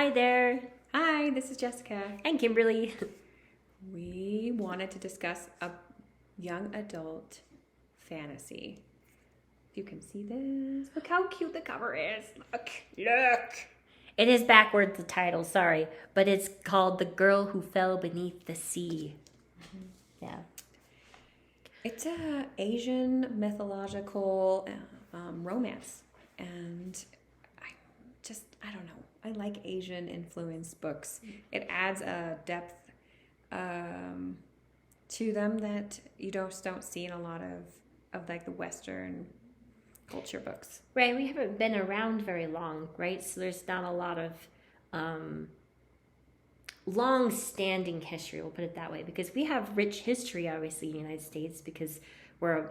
Hi there. Hi, this is Jessica. And Kimberly. We wanted to discuss a young adult fantasy. You can see this. Look how cute the cover is. Look. It is backwards, the title, sorry. But it's called The Girl Who Fell Beneath the Sea. Yeah. It's a Asian mythological romance. And I don't know. I like Asian influenced books. It adds a depth to them that you don't see in a lot of like the Western culture books. Right, we haven't been around very long, right? So there's not a lot of long-standing history, we'll put it that way, because we have rich history, obviously, in the United States, because we're,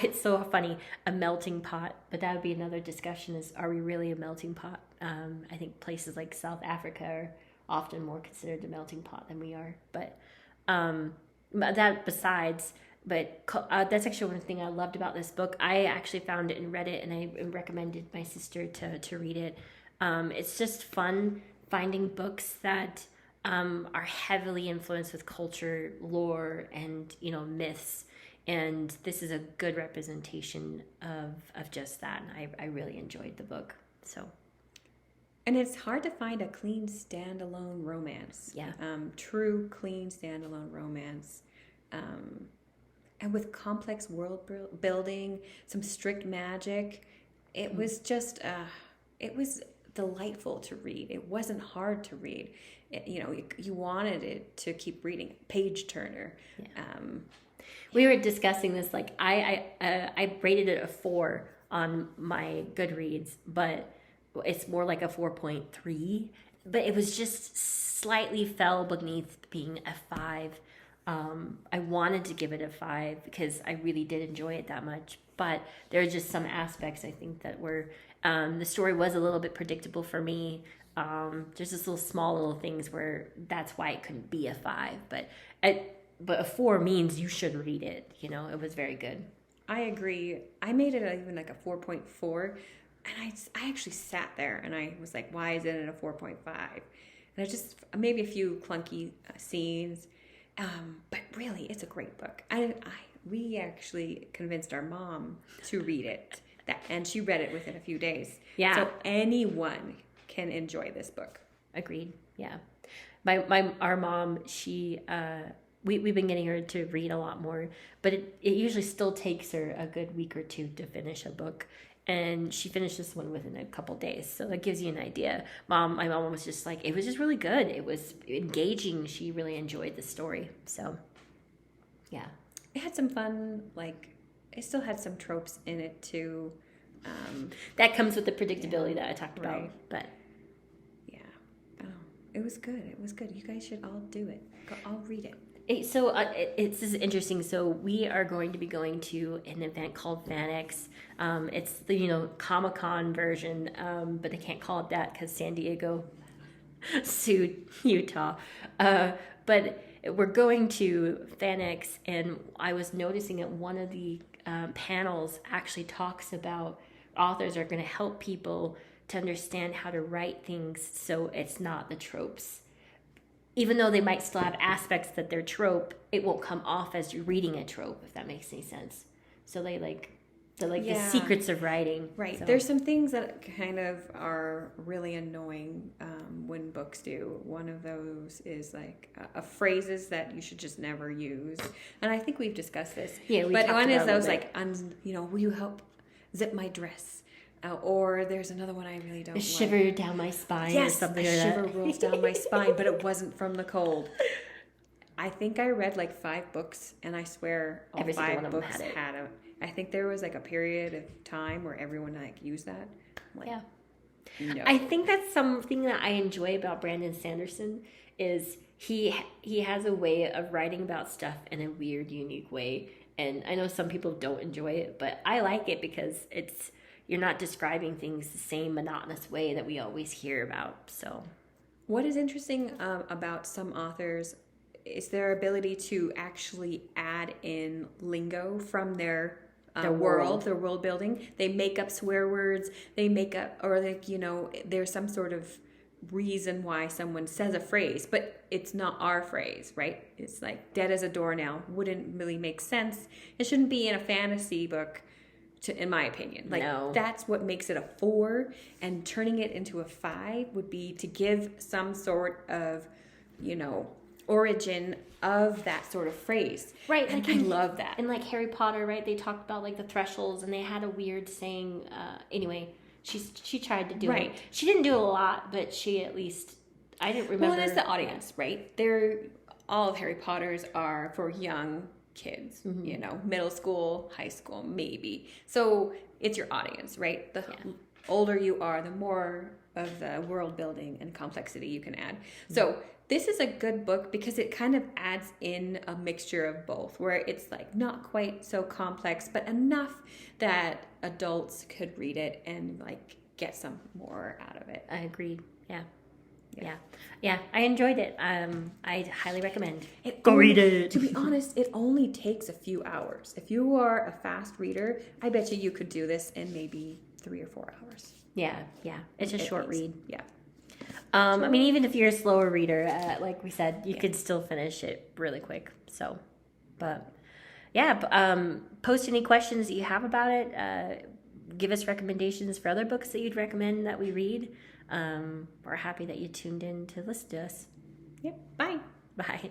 it's so funny, a melting pot, but that would be another discussion, is are we really a melting pot? I think places like South Africa are often more considered a melting pot than we are, but that besides... But that's actually one thing I loved about this book. I actually found it and read it, and I recommended my sister to read it. It's just fun finding books that are heavily influenced with culture, lore, and myths. And this is a good representation of just that. And I really enjoyed the book. So. And it's hard to find a clean standalone romance. Yeah. True clean standalone romance. And with complex world building, some strict magic, it was just, it was delightful to read. It wasn't hard to read. You wanted it to keep reading. Page turner. Yeah. We were discussing this. Like I rated it a 4 on my Goodreads, but it's more like a 4.3. But it was just slightly fell beneath being a 5. I wanted to give it a 5 because I really did enjoy it that much. But there are just some aspects I think that were, the story was a little bit predictable for me. There's just small little things where that's why it couldn't be a 5. But a 4 means you should read it. It was very good. I agree. I made it even like a 4.4. And I actually sat there and I was like, why is it at a 4.5? And I just, maybe a few clunky scenes. But really, it's a great book. We actually convinced our mom to read it, and she read it within a few days. Yeah. So anyone can enjoy this book. Agreed. Yeah. Our mom, she we've been getting her to read a lot more, but it usually still takes her a good week or two to finish a book. And she finished this one within a couple days. So that gives you an idea. My mom was just like, it was just really good. It was engaging. She really enjoyed the story. So, yeah. It had some fun, it still had some tropes in it too. That comes with the predictability that I talked about. Right. But yeah. Oh, it was good. It was good. You guys should all do it. I'll read it. So this is interesting. So we are going to be going to an event called FanX. It's the Comic-Con version, but they can't call it that because San Diego sued Utah. But we're going to FanX, and I was noticing that one of the panels actually talks about authors are going to help people to understand how to write things so it's not the tropes. Even though they might still have aspects that they're trope, it won't come off as you're reading a trope, if that makes any sense. So they the secrets of writing. Right. So. There's some things that kind of are really annoying when books do. One of those is phrases that you should just never use. And I think we've discussed this. Yeah, but one is those will you help zip my dress? Or there's another one I really don't like. Shiver down my spine or something like that. Yes, a shiver rolls down my spine, but it wasn't from the cold. I think I read 5 books, and I swear all every 5 books had a... I think there was a period of time where everyone used that. Yeah. No. I think that's something that I enjoy about Brandon Sanderson is he has a way of writing about stuff in a weird, unique way. And I know some people don't enjoy it, but I like it because you're not describing things the same monotonous way that we always hear about. So, what is interesting about some authors is their ability to actually add in lingo from their world, their world building. They make up swear words. They make up, or there's some sort of reason why someone says a phrase, but it's not our phrase, right? It's like dead as a doornail wouldn't really make sense. It shouldn't be in a fantasy book, in my opinion. Like, No. that's what makes it a 4, and turning it into a 5 would be to give some sort of, origin of that sort of phrase. Right. And like I love that. In like Harry Potter, right? They talked about like the thresholds, and they had a weird saying. Anyway, she tried to do Right. it. She didn't do it a lot, but she at least, I didn't remember. Well, and it's the audience, right? All of Harry Potters are for young kids, middle school, high school, maybe. So it's your audience, right? The older you are, the more of the world building and complexity you can add. So this is a good book because it kind of adds in a mixture of both, where it's like not quite so complex, but enough that adults could read it and like get some more out of it. I agreed. Yeah, I enjoyed it. I'd highly recommend. Go read it. To be honest, it only takes a few hours. If you are a fast reader, I bet you could do this in maybe 3 or 4 hours. Yeah. It's a short read. Yeah. I mean, even if you're a slower reader, like we said, you could still finish it really quick. So, but yeah, post any questions that you have about it. Give us recommendations for other books that you'd recommend that we read. We're happy that you tuned in to listen to us. Yep. Bye. Bye.